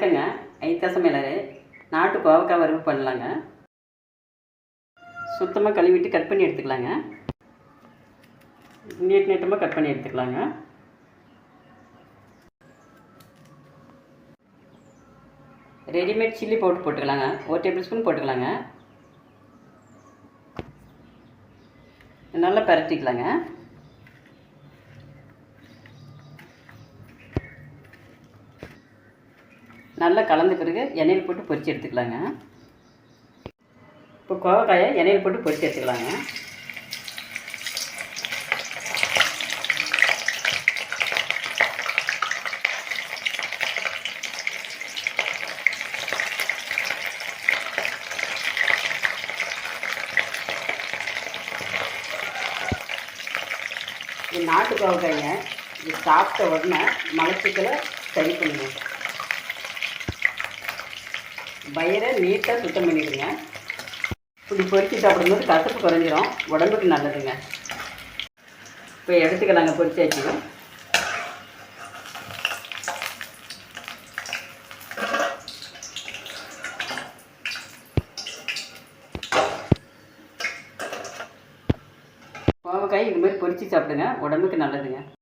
வணக்கங்க. ஐத்தா சமையலறை. நாட்டு கோவக்காய் வறுவல் பண்ணலாங்க. சுத்தமாக கழுவிட்டு கட் பண்ணி எடுத்துக்கலாங்க. நீட்டமாக கட் பண்ணி எடுத்துக்கலாங்க. ரெடிமேட் சில்லி பவுடர் போட்டுக்கலாங்க. 1 டேபிள் ஸ்பூன் போட்டுக்கலாங்க. நல்லா பரட்டிக்கலாங்க. நல்லா கலந்த பிறகு எண்ணெயில் போட்டு பொரித்து எடுத்துக்கலாங்க. இப்போ கோவக்காயை எண்ணெயில் போட்டு பொரித்து எடுத்துக்கலாங்க. இது நாட்டு கோவக்காய்ங்க. இது சாப்பிட்ட உடனே மலச்சிக்கலை சரி பண்ணுங்க. வயிறை நீட்டாக சுத்தம் பண்ணிவிடுங்க. இப்படி பொரித்து சாப்பிடும்போது கசப்பு குறைஞ்சிரும், உடம்புக்கு நல்லதுங்க. இப்போ எடுத்துக்கலாங்க. பொரிச்சாச்சு. கோவக்காய் இது மாதிரி பொரித்து சாப்பிடுங்க, உடம்புக்கு நல்லதுங்க.